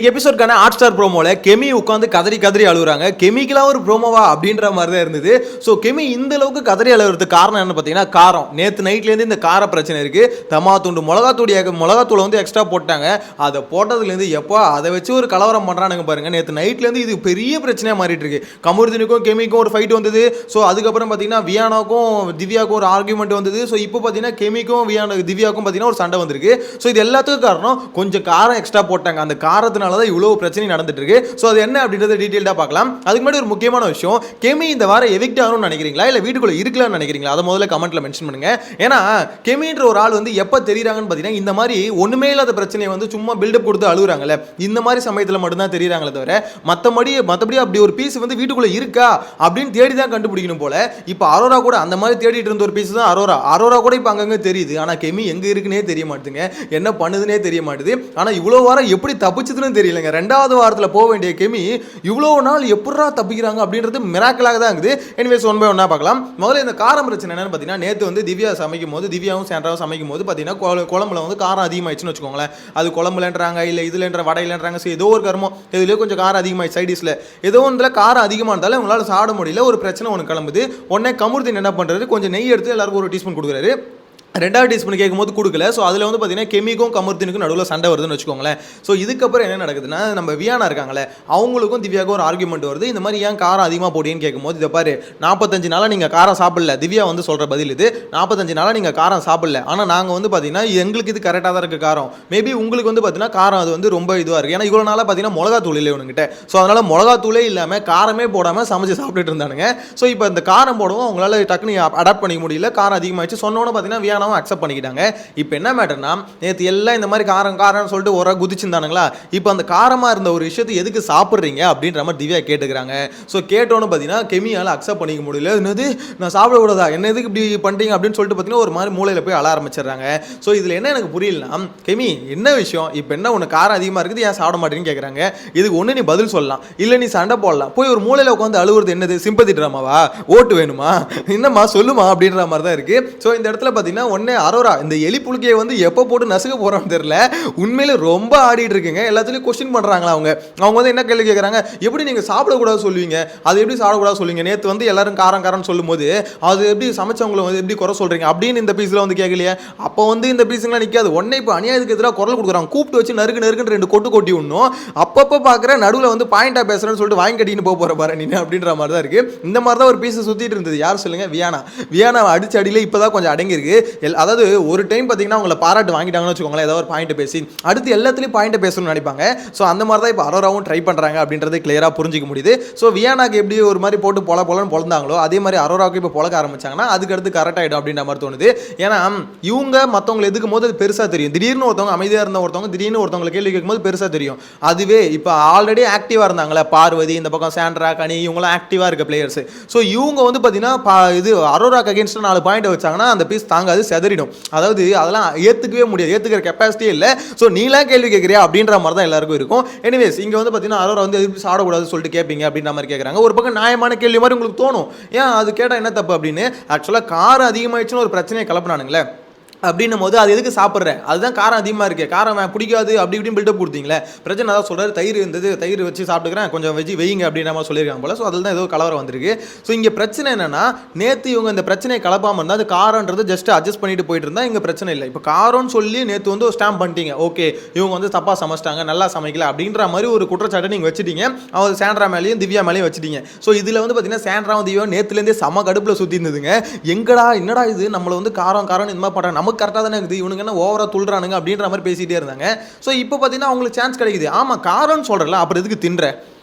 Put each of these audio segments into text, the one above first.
எபிசோட்கான hot star ப்ரோமோல கெமி உட்காந்து கதறி கதறி அழுகுறாங்க. கெமிக்கெல்லாம் ஒரு ப்ரோமோவா அப்படின்ற மாதிரி தான் இருந்தது. ஸோ கெமி இந்த அளவுக்கு கதறி அழுகிறதுக்கு காரணம் என்ன பார்த்தீங்கன்னா காரம். நேற்று நைட்லேருந்து இந்த கார பிரச்சனை இருக்கு. தமா துண்டு மிளகாத்தூளை வந்து எக்ஸ்ட்ரா போட்டாங்க. அதை போட்டதுலேருந்து எப்போ அதை வச்சு ஒரு கலவரம் பண்ணுறானுங்க பாருங்க. நேற்று நைட்லேருந்து இது பெரிய பிரச்சனையாக மாறிட்டு இருக்கு. கமருதீனுக்கும் கெமிக்கும் ஒரு ஃபைட் வந்தது. ஸோ அதுக்கப்புறம் பார்த்தீங்கன்னா வியானாக்கும் திவ்யாவுக்கும் ஒரு ஆர்குமெண்ட் வந்தது. ஸோ இப்போ பார்த்தீங்கன்னா கெமிக்கும் திவ்யாவுக்கும் பார்த்தீங்கன்னா ஒரு சண்டை வந்திருக்கு. ஸோ இது எல்லாத்துக்கும் காரணம் கொஞ்சம் காரம் எக்ஸ்ட்ரா போட்டாங்க. அந்த காரத்தினால தான் இவ்வளவு பிரச்சனை நடந்துட்டு இருக்கு. சோ அது என்ன அப்படின்றத டீடைலா பார்க்கலாம். அதுக்கு முன்னாடி ஒரு முக்கியமான விஷயம், கெமி இந்த வாரம் எவிக்ட் ஆகணும்னு நினைக்கிறீங்களா இல்ல வீட்டுக்குள்ள இருக்கலாம்னு நினைக்கிறீங்களா? அதை முதல்ல கமெண்ட்ல மென்ஷன் பண்ணுங்க. ஏன்னா கெமின்ற ஒரு ஆள் வந்து எப்ப தெரியுறாங்கன்னு பாத்தீங்கன்னா இந்த மாதிரி ஒண்ணுமே இல்லாத பிரச்சனையை வந்து சும்மா பில்டப் கொடுத்து அழுகுறாங்கல்ல, இந்த மாதிரி சமயத்துல மட்டும் தான் தெரியுறாங்களே தவிர மத்தபடி அப்படி ஒரு பீஸ் வந்து வீட்டுக்குள்ள இருக்கா அப்படின்னு தேடி தான் கண்டுபிடிக்கணும் போல. இப்ப அரோரா கூட அந்த மாதிரி தேடிட்டு இருந்த ஒரு பீஸ் தான் அரோரா கூட இப்ப அங்கங்க தெரியுது. ஆனா கெமி எங்க இருக்குன்னே தெரிய மாட்டேங்குங்க, என்ன பண்ணுதுன்னே தெரிய மாட்டுது. ஆனா இவ்வளவு வாரம் எப்படி தப்பிச்சதுன்னு தெரியலங்க. ரெண்டாவது வாரத்தில் போக வேண்டிய கெமி இவ்வளோ நாள் எப்படா தப்பிக்கிறாங்க அப்படின்றது மிராக்கலாக தான் இருக்குது. எனிவேஸ் ஒன் பை ஒன்னா பார்க்கலாம். முதல்ல இந்த காரம் பிரச்சனை என்னன்னு பார்த்தீங்கன்னா நேற்று வந்து திவ்யா சமைக்கும் போது திவ்யாவும் சாண்ட்ராவும் சமைக்கும் போது பார்த்தீங்கன்னா குழம்புல வந்து காரம் அதிகமாகிடுச்சுன்னு வச்சுக்கோங்களேன். அது குழம்புலன்றாங்க இல்லை இதுலன்ற வடையிலன்றாங்க. ஸோ ஏதோ ஒரு கர்மம் இதுலேயே கொஞ்சம் காரம் அதிகமாகிடுச்சு. சைடிஸில் ஏதோ ஒன்றில் காரம் அதிகமாக இருந்தாலும் உங்களால் சாப்பிட முடியல. ஒரு பிரச்சனை ஒன்று கிளம்புது. உடனே கமருதீன் என்ன பண்ணுறது, கொஞ்சம் நெய் எடுத்து எல்லாருக்கும் ஒரு டீஸ்பூன் கொடுக்குறாரு. ரெண்டாவது டீஸ்பூன் கேட்கும்போது கொடுக்கல. ஸோ அதில் வந்து பார்த்தீங்கன்னா கெமிக்கும் கமருதீனுக்கும் நடுவில் சண்டை வருதுன்னு வச்சுக்கோங்களேன். ஸோ இதுக்கப்புறம் என்ன நடக்குதுன்னா நம்ம வியானா இருக்காங்களே அவங்களுக்கும் திவ்யாவுக்கும் ஒரு ஆர்குமெண்ட் வருது. இந்த மாதிரி ஏன் காரம் அதிகமாக போட்டின்னு கேட்கும்போது இதை பாரு 45 நாளாக நீங்கள் காரம் சாப்பிடல. திவ்யா வந்து சொல்கிற பதில் இது. 45 நாளாக நீங்கள் காரம் சாப்பிடல. ஆனால் நாங்கள் வந்து பார்த்தீங்கன்னா எங்களுக்கு இது கரெக்டாக தான் இருக்குது காரம். மேபி உங்களுக்கு வந்து பார்த்தீங்கன்னா காரம் அது வந்து ரொம்ப இதுவாக இருக்குது. ஏன்னா இவ்வளோ நாளாக பார்த்தீங்கன்னா மிளகாத்தூள் இல்லை உங்ககிட்ட. ஸோ அதனால் மிளகாத்தூளே இல்லாமல் காரமே போடாமல் சமைச்சு சாப்பிட்டுட்டு இருந்தானுங்க. ஸோ இப்போ இந்த காரம் போடவும் அவங்களால டக்குனு அடாப்ட் பண்ணிக்க முடியல. காரம் அதிகமாகிடுச்சு. சொன்னோன்னு பார்த்தீங்கன்னா வியானாவும் அக்செப்ட் பண்ணிக்கிட்டாங்க. இப்போ என்ன மேட்டர்னா நேற்று எல்லாம் இந்த மாதிரி காரம்னு சொல்லிட்டு ஒரு குதிச்சிருந்தானுங்களா. இப்போ அந்த காரமாக இருந்த ஒரு விஷயத்தை எதுக்கு சாப்பிட்றீங்க அப்படின்ற மாதிரி திவ்யா கேட்டுக்கிறாங்க. ஸோ கேட்டோன்னு பார்த்தீங்கன்னா கெமியால் அக்செப்ட் பண்ணிக்க முடியல. என்னது நான் சாப்பிடக்கூடாதா, என்ன எதுக்கு இப்படி பண்ணுறீங்க அப்படின்னு சொல்லிட்டு பார்த்தீங்கன்னா ஒரு மாதிரி மூளையில் போய் அழ ஆரம்பிச்சிடுறாங்க. ஸோ இதில் என்ன எனக்கு புரியலனா, கெமி என்ன விஷயம், இப்போ என்ன உனக்கு காரம் அதிகமாக இருக்குது ஏன் சாப்பிட மாட்டேன்னு கேட்குறாங்க. இதுக்கு ஒன்று நீ பதில் சொல்லலாம், இல்லை நீ சண்டை போடலாம். போய் ஒரு மூளையில் உட்காந்து அழுவுறது என்னது, சிம்பத்தி ட்ராமாவா, ஓட்டு வேணுமா, என்னம்மா சொல்லுமா அப்படின்ற மாதிரி தான் இருக்குது. ஸோ இந்த இடத்துல பார்த்தீங்கன்னா ஒன்னே அரோரா இந்த எலி புழுக்கையை வந்து எப்போ போட்டு நசுக்க போறான்னு தெரியல. உண்மையில ரொம்ப ஆடிட்டு இருக்குங்க. எல்லாத்துலயும் கொஸ்டின் பண்றாங்களா அவங்க வந்து என்ன கேள்வி கேட்கறாங்க, எப்படி நீங்க சாப்பிடக்கூடாது சொல்லுவீங்க, அது எப்படி சாப்பிடக்கூடாது சொல்லுவீங்க, நேற்று வந்து எல்லாரும் காரம் சொல்லும் போது அது எப்படி சமைச்சவங்களை வந்து எப்படி குறை சொல்றீங்க அப்படின்னு இந்த பீஸ்ல வந்து கேட்கலையே. அப்போ வந்து இந்த பீஸுங்களாம் நிற்காது. உடனே இப்போ அநியாயத்துக்கு எதிராக குரல் கொடுக்குறாங்க. கூப்பிட்டு வச்சு நறுக்குன்னு 2 கொட்டி விடணும். அப்பப்போ பார்க்குற நடுவில் வந்து பாயிண்டா பேசுறேன்னு சொல்லிட்டு வாங்கி கட்டின்னு போற பாரு நீ அப்படின்ற மாதிரி தான் இருக்கு. இந்த மாதிரி தான் ஒரு பீஸ் சுத்திட்டு இருந்தது. யார் சொல்லுங்க, வியானா அடிச்சு அடியில இப்பதான் கொஞ்சம் அடங்கி இருக்கு. அதாவது ஒரு டைம் பார்த்தீங்கன்னா உங்களை பாராட்டு வாங்கிட்டாங்கன்னு வச்சுக்கோங்களேன், ஏதாவது ஒரு பாயிண்ட் பேசி அடுத்து எல்லாத்துலேயும் பாயிண்ட் பேசணும்னு நினைப்பாங்க. ஸோ அந்த மாதிரி தான் இப்போ அரோராவும் ட்ரை பண்ணுறாங்க அப்படின்றது கிளியராக புரிஞ்சிக்க முடியுது. ஸோ வியானாக்கு எப்படி ஒரு மாதிரி போட்டு பொலன்னு பொழந்தாங்களோ அதே மாதிரி அரோராவுக்கு இப்போ பொழக்க ஆரம்பிச்சாங்கன்னா அதுக்கு அடுத்து கரெக்ட் ஆகிடும் அப்படின்ற மாதிரி தோணுது. ஏன்னா இவங்க மற்றவங்களை எதுக்கும் போது அது பெருசாக தெரியும். திடீர்னு ஒருத்தவங்க அமைதியாக இருந்த ஒருத்தவங்க திடீர்னு ஒருத்தவங்களை கேள்வி கேட்கும்போது பெருசாக தெரியும். அதுவே இப்போ ஆல்ரெடி ஆக்டிவாக இருந்தாங்களே பார்வதி, இந்த பக்கம் சாண்ட்ரா, கனி, இவங்களாம் ஆக்டிவாக இருக்க பிளேயர்ஸ். ஸோ இவங்க வந்து பார்த்தீங்கன்னா இது அரோராக்கு அகேன்ஸ்டாக 4 பாயிண்ட் வச்சாங்கன்னா அந்த பீஸ் தாங்காது, செதறிடும். அதாவது அதெல்லாம் ஏத்துக்கவே முடியாது, ஏத்துக்கிற கெப்பாசிட்டியே இல்லை. ஸோ நீலாம் கேள்வி கேட்குறியா அப்படின்ற மாதிரி தான் எல்லாருக்கும் இருக்கும். எனிவேஸ் இங்கே வந்து பார்த்தீங்கன்னா அரோரா வந்து எதுவும் சாப்பிடக்கூடாதுன்னு சொல்லிட்டு கேட்பீங்க அப்படின்ற மாதிரி கேட்குறாங்க. ஒரு பக்கம் நியாயமான கேள்வி மாதிரி உங்களுக்கு தோணும், ஏன் அது கேட்டால் என்ன தப்பு அப்படின்னு. ஆக்சுவலாக காரம் அதிகமாகிடுச்சுன்னு ஒரு பிரச்சனையை கிளப்பினானுங்களே அப்படின்னும் போது அது எதுக்கு சாப்பிட்றேன், அதுதான் காரம் அதிகமாக இருக்குது, காரம் பிடிக்காது அப்படி இப்படின்னு பில்டப் கொடுத்தீங்களே. பிரச்சனை தான் சொல்கிறாரு, தயிர் இருந்தது, தயிர் வச்சு சாப்பிட்டுக்கிறேன், கொஞ்சம் வெஜ்ஜி வைங்க அப்படின்ற மாதிரி சொல்லியிருக்காங்க போல. ஸோ அதில் தான் ஏதோ கலவரம் வந்திருக்கு. ஸோ இங்கே பிரச்சனை என்னன்னா நேற்று இவங்க இந்த பிரச்சனையை கலப்பாமல் இருந்தால் அது காரன்றது ஜஸ்ட் அட்ஜஸ்ட் பண்ணிட்டு போயிட்டு இருந்தால் இங்கே பிரச்சனை இல்லை. இப்போ காரம்னு சொல்லி நேற்று வந்து ஒரு ஸ்டாம்ப் பண்ணிட்டீங்க, ஓகே இவங்க வந்து தப்பாக சமைச்சிட்டாங்க, நல்லா சமைக்கல அப்படின்ற மாதிரி ஒரு குற்றச்சாட்டை நீங்கள் வச்சுட்டீங்க. அவர் சாண்ட்ரா மேலேயும் திவ்யா மேலேயும் வச்சுட்டீங்க. ஸோ இதில் வந்து பார்த்தீங்கன்னா சாண்ட்ராவும் திவ்யா நேற்றுலேருந்தே சம கடுப்பில் சுற்றி இருந்ததுங்க. என்னடா இது நம்மளை வந்து காரம் இந்த மாதிரி பண்ணுறாங்க, நமக்கு கரெக்டாக தானே இருக்குது, இவனுக்கு என்ன ஓவரா துள்ளுறானுங்க அப்படின்ற மாதிரி பேசிட்டே இருந்தாங்க. ஸோ இப்போ பார்த்தீங்கன்னா அவங்களுக்கு சான்ஸ் கிடைக்குது. ஆமாம் காரம்னு சொல்கிறல, அப்புறம் எதுக்கு தின்ற,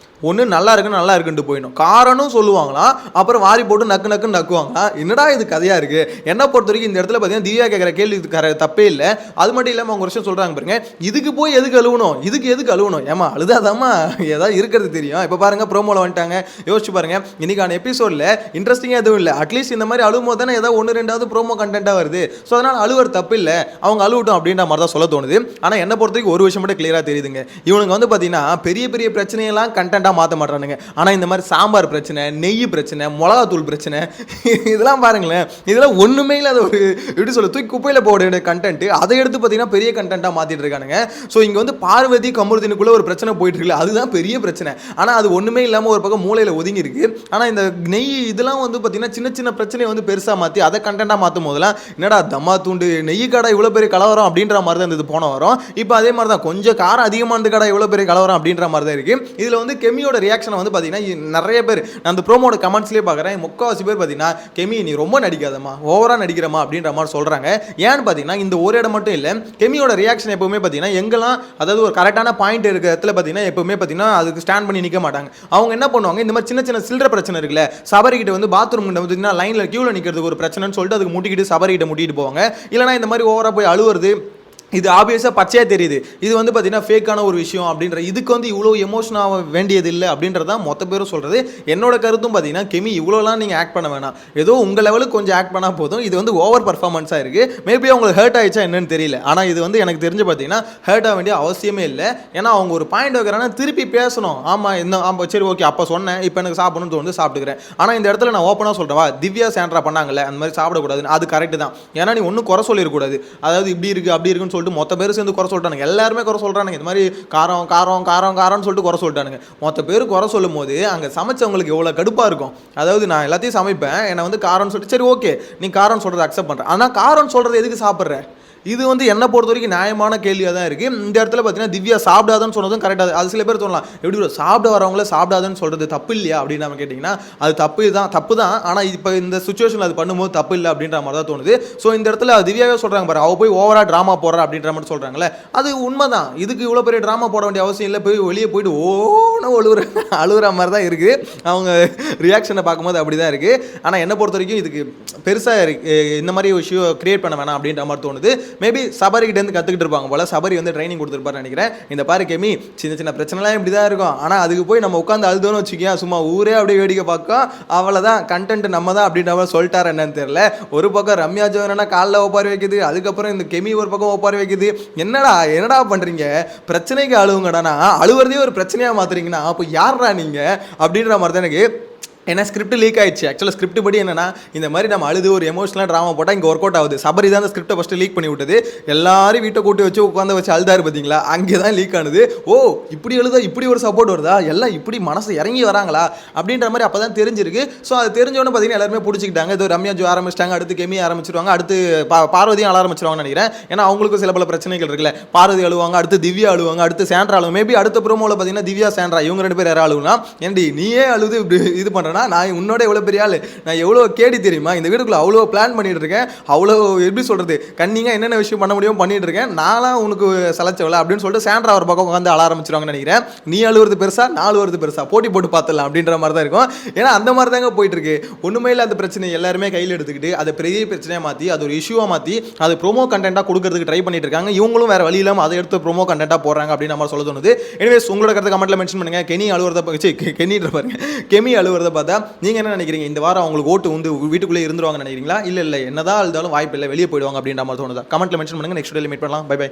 ஒன்று நல்லா இருக்குன்ட்டு போயிடும். காரனும் சொல்லுவாங்களாம், அப்புறம் வாரி போட்டு நக்குன்னு நக்குவாங்க. என்னடா இது கதையாக இருக்குது. என்ன பொறுத்த வரைக்கும் இந்த இடத்துல பார்த்தீங்கன்னா திவ்யா கேட்குற கேள்வி தப்பே இல்லை. அது மட்டும் இல்லாமல் அவங்க ஒரு விஷயம் சொல்கிறாங்க பாருங்க, இதுக்கு போய் எதுக்கு அழுவணும், ஏமா அழுதாதாம்மா ஏதாவது இருக்கிறது தெரியும். இப்போ பாருங்க ப்ரோமோவில் வந்துட்டாங்க, யோசிச்சு பாருங்க. இன்னைக்கான எபிசோடில் இன்ட்ரெஸ்டிங்காக எதுவும் இல்லை. அட்லீஸ்ட் இந்த மாதிரி அழுவும் போது தானே ஏதாவது 1-2 ப்ரோமோ கண்டென்ட்டாக வருது. ஸோ அதனால் அழுவர் தப்பு இல்லை, அவங்க அழுவட்டும் அப்படின்ற மாதிரி தான் சொல்ல தோணுது. ஆனால் என்ன பொறுத்த வரைக்கும் ஒரு விஷயம் மட்டும் கிளியராக தெரியுதுங்க, இவனுக்கு வந்து பார்த்தீங்கன்னா பெரிய பிரச்சனையெல்லாம் கண்டென்ட் கண்டென்ட்டாக மாற்ற மாட்டானுங்க. ஆனால் இந்த மாதிரி சாம்பார் பிரச்சனை, நெய் பிரச்சனை, மிளகாத்தூள் பிரச்சனை, இதெல்லாம் பாருங்களேன், இதெல்லாம் ஒன்றுமே இல்லாத ஒரு எப்படி சொல்ல தூக்கி குப்பையில் போட வேண்டிய கண்டென்ட், அதை எடுத்து பார்த்தீங்கன்னா பெரிய கண்டென்ட்டாக மாற்றிட்டு இருக்கானுங்க. ஸோ இங்கே வந்து பார்வதி கமருதீனுக்குள்ளே ஒரு பிரச்சனை போயிட்டு இருக்குல்ல, அதுதான் பெரிய பிரச்சனை. ஆனால் அது ஒன்றுமே இல்லாமல் ஒரு பக்கம் மூலையில் ஒதுங்கி இருக்கு. ஆனால் இந்த நெய் இதெல்லாம் வந்து பார்த்தீங்கன்னா சின்ன சின்ன பிரச்சனையை வந்து பெருசாக மாற்றி அதை கண்டென்ட்டாக மாற்றும் போதெல்லாம் என்னடா தம்மா தூண்டு நெய் கடை இவ்வளோ பெரிய கலவரம் அப்படின்ற மாதிரி தான் இது போன வரும். இப்போ அதே மாதிரி தான் கொஞ்சம் காரம் அதிகமான கடை இவ்வளோ பெரிய கலவரம் அப்படின்ற மாதிரி தான் இருக்குது. இதில் வந்து கெமியோட ரியாக்ஷனை வந்து பார்த்தீங்கன்னா நிறைய பேர் நான் அந்த ப்ரோமோட கமெண்ட்ஸ்லேயே பார்க்குறேன், முக்கால்வாசி பேர் பார்த்தீங்கன்னா கெமி நீ ரொம்ப நடிக்காதம்மா, ஓவராக நடிக்கிறமா அப்படின்ற மாதிரி சொல்கிறாங்க. ஏன்னு பார்த்தீங்கன்னா இந்த ஒரு இடம் மட்டும் இல்லை, கெமியோட ரியாக்ஷன் எப்பவுமே பார்த்தீங்கன்னா எங்கெல்லாம் அதாவது ஒரு கரெக்டான பாயிண்ட் இருக்கிற இடத்துல பார்த்தீங்கன்னா எப்பவுமே பார்த்தீங்கன்னா அதுக்கு ஸ்டாண்ட் பண்ணி நிற்க மாட்டாங்க. அவங்க என்ன பண்ணுவாங்க, இந்த மாதிரி சின்ன சின்ன சில்லற பிரச்சனை இருக்குல்ல, சபரிக்கிட்ட வந்து பாத்ரூம் பார்த்தீங்கன்னா லைனில் கியூவில் நிற்கிறதுக்கு ஒரு பிரச்சனைன்னு சொல்லிட்டு அதுக்கு முட்டிக்கிட்டு சபரிக்கிட்ட முட்டிட்டு போவாங்க. இல்லைனா இந்த மாதிரி ஓவராக போய் அழுவுறது, இது ஆப்வியஸாக பச்சையாக தெரியுது, இது வந்து பார்த்தீங்கன்னா ஃபேக்கான ஒரு விஷயம் அப்படின்ற, இதுக்கு வந்து இவ்வளோ எமோஷன் ஆக வேண்டியது இல்லை அப்படின்றதான் மொத்த பேரும் சொல்கிறது. என்னோட கருத்தும் பார்த்தீங்கன்னா கெமி இவ்வளோலாம் நீங்கள் ஆக்ட் பண்ண வேணாம், ஏதோ உங்கள் லெவலுக்கு கொஞ்சம் ஆக்ட் பண்ணால் போதும். இது வந்து ஓவர் பர்ஃபார்மன்ஸாக இருக்குது. மேபி அவங்களுக்கு ஹர்ட் ஆகிடுச்சா என்னன்னு தெரியல, ஆனால் இது வந்து எனக்கு தெரிஞ்சு பார்த்தீங்கன்னா ஹர்ட் ஆக வேண்டிய அவசியமே இல்லை. ஏன்னா அவங்க ஒரு பாயிண்ட் வைக்கிறாங்கன்னா திருப்பி பேசணும். ஆமாம் என்ன ஆமாம் சரி ஓகே அப்போ சொன்னேன், இப்போ எனக்கு சாப்பிடணும்னு தோணுது சாப்பிட்டுக்கிறேன். ஆனால் இந்த இடத்துல நான் ஓப்பனாக சொல்கிறவா, திவ்யா சாண்ட்ரா பண்ணாங்கல்ல அந்த மாதிரி சாப்பிடக்கூடாதுன்னு, அது கரெக்டு தான். ஏன்னா நீ ஒன்றும் குறை சொல்லிடக்கூடாது, அதாவது இப்படி இருக்குது அப்படி இருக்குன்னு சொல்லிட்டு மொத்த பேர் சேர்ந்து குறை சொல்லிட்டானுங்க. எல்லாருமே குறை சொல்றானுங்க, இந்த மாதிரி காரம் காரம் காரம் காரம்னு சொல்லிட்டு குறை சொல்லிட்டானுங்க. மொத்த பேர் குறை சொல்லும் போது அங்கே சமைச்சவங்களுக்கு எவ்வளோ கடுப்பாக இருக்கும். அதாவது நான் எல்லாத்தையும் சமைப்பேன், என்னை வந்து காரம்னு சொல்லிட்டு சரி ஓகே நீ காரம்னு சொல்கிறத அக்செப்ட் பண்ணுறேன், ஆனால் காரம்னு சொல்கிறது எதுக்கு சாப்பிட்ற? இது வந்து என்ன பொறுத்த வரைக்கும் நியாயமான கேள்வியாக தான் இருக்குது. இந்த இடத்துல பார்த்தீங்கன்னா திவ்யா சாப்பிடாதுன்னு சொன்னதும் கரெக்டாக. அது சில பேர் சொல்லலாம், எப்படி சாப்பிட வரவங்கள சாப்பிடாதுன்னு சொல்கிறது தப்பு இல்லையா அப்படின்னு நம்ம கேட்டிங்கன்னா அது தப்பு தான். ஆனால் இப்போ இந்த சுச்சுவேஷனில் அது பண்ணும்போது தப்பு இல்லை அப்படின்ற மாதிரி தான் தோணுது. ஸோ இந்த இடத்துல திவ்யாவே சொல்கிறாங்க பாரு, அவள் போய் ஓவராக ட்ராமா போடுறா அப்படின்ற மாதிரி சொல்கிறாங்களே, அது உண்மை தான். இதுக்கு இவ்வளோ பெரிய ட்ராமா போட வேண்டிய அவசியம் இல்லை. போய் வெளியே போயிட்டு ஓன்னு அழுகுற மாதிரி தான் இருக்குது. அவங்க ரியாக்ஷனை பார்க்கும்போது அப்படி தான் இருக்குது. ஆனால் என்னை பொறுத்த வரைக்கும் இதுக்கு பெருசாக இந்த மாதிரி விஷயம் கிரியேட் பண்ண வேணாம் அப்படின்ற மாதிரி தோணுது. மேபி சபரிக்கிட்டேருந்து கற்றுக்கிட்டு இருப்பாங்க போல, சபரி வந்து ட்ரைனிங் கொடுத்துருப்பாரு நினைக்கிறேன். இந்த பாரு கெமி சின்ன சின்ன பிரச்சனைலாம் இப்படி தான் இருக்கும், ஆனால் அதுக்கு போய் நம்ம உட்காந்து அழுதோன்னு வச்சுக்கியா சும்மா ஊரே அப்படியே வேடிக்கை பார்க்கும், அவ்வளோதான் கண்டென்ட் நம்ம தான் அப்படின்ற மாதிரி சொல்லிட்டாரு. என்னன்னு தெரியல. ஒரு பக்கம் ரம்யா ஜோனா காலில் ஒப்பாரி வைக்குது, அதுக்கப்புறம் இந்த கெமி ஒரு பக்கம் ஒப்பாரி வைக்குது. என்னடா பண்ணுறீங்க, பிரச்சனைக்கு அழுவுங்கடானா அழுவுறதே ஒரு பிரச்சனையாக மாற்றுறீங்கன்னா அப்போ யாரா நீங்கள் அப்படின்ற மாதிரி தான் எனக்கு. ஏன்னா ஸ்கிரிப்ட் லீக் ஆயிடுச்சு. ஆக்சுவலாக ஸ்கிரிப்ட் படி என்னன்னா இந்த மாதிரி நம்ம அழுது ஒரு எமோஷனலாக ட்ராமா போட்டால் இங்கே ஒர்க் அவுட் ஆகுது. சபரி தான் அந்த ஸ்கிரிப்டை ஃபஸ்ட்டு லீக் பண்ணி விட்டது. எல்லாரும் வீட்டை கூட்டி வச்சு உட்காந்து வச்சு அழுதாரு பார்த்தீங்களா, அங்கே தான் லீக் ஆனது. ஓ இப்படி எழுதா இப்படி ஒரு சப்போர்ட் வருதா, எல்லாம் இப்படி மனசு இறங்கி வராங்களா அப்படின்ற மாதிரி அப்போ தான் தெரிஞ்சிருக்கு. ஸோ அது தெரிஞ்சவொன்னே பார்த்தீங்கன்னா எல்லாருமே பிடிச்சிக்கிட்டாங்க. இது ரம்யா ஜோ ஆரம்பிச்சிட்டாங்க, அடுத்து கெமி ஆரம்பிச்சிருவாங்க, அடுத்து பார்வதியும் அழ ஆரம்பிச்சிருவாங்கன்னு நினைக்கிறேன். ஏன்னா அவங்களுக்கும் சில பல பிரச்சனைகள் இருக்குல்ல, பார்வதி அழுவாங்க, அடுத்து திவ்யா அழுவாங்க, அடுத்து சாண்ட்ரா அழுவாங்க. மேபி அடுத்த ப்ரோமோவில் பார்த்தீங்கன்னா திவ்யா சாண்ட்ரா இவங்க ரெண்டு பேர் யாரும் அழுவுனா, ஏன்டி நீயே அழுது இப்படி இது பண்ணுறேன்னா நான் உன்னோட பெரிய ஆளு, நான் எவ்வளோ கேடி தெரியுமா, இந்த வீட்டுக்குள்ள அவ்வளோ பிளான் பண்ணிட்டு இருக்கேன், அவ்வளோ எப்படி சொல்றது கண்ணிங்க என்னென்ன விஷயம் பண்ண முடியும் பண்ணிட்டு இருக்கேன், நான்லாம் உனக்கு சலைச்சவள அப்படின்னு சொல்லிட்டு சாண்ட்ரா ஒரு பக்கம் உட்காந்து அழ ஆரம்பிச்சிருவாங்கன்னு நினைக்கிறேன். நீ அழுவுறது பெருசா நான் அழுவுறது பெருசா போட்டி போட்டு பார்த்துடலாம் அப்படின்ற மாதிரி தான் இருக்கும். ஏன்னா அந்த மாதிரி தாங்க போயிட்டு இருக்கு. ஒண்ணுமே இல்லை, அந்த பிரச்சனை எல்லாருமே கையில் எடுத்துக்கிட்டு அதை பெரிய பிரச்சனையாக மாற்றி அது ஒரு இஷ்யூவாக மாற்றி அது ப்ரோமோ கண்டென்ட்டாக கொடுக்கறதுக்கு ட்ரை பண்ணிட்டு இருக்காங்க. இவங்களும் வேற வழி இல்லாமல் அதை எடுத்து ப்ரோமோ கண்டென்ட்டாக போடுறாங்க அப்படின்னு நம்ம சொல்ல தோணுது. எனிவேஸ் உங்களோட கருத்தை கமெண்ட்ல மென்ஷன் பண்ணுங்க. கெமி அழுவுறத பார்த்தா நீங்க என்ன நினைக்கிறீங்க? இந்த வாரம் அவங்களுக்கு ஓட்டு வந்து வீட்டுக்குள்ளே இருந்துருவாங்க நினைக்கிறீங்களா, இல்லை என்னதான் இருந்தாலும் வாய்ப்பு இல்லை வெளியே போயிடுவாங்க அப்படின்ற மாதிரி தோணுதா? கமெண்ட்ல மென்ஷன் பண்ணுங்க. நெக்ஸ்ட் வீடியோல மீட் பண்ணலாம். Bye by.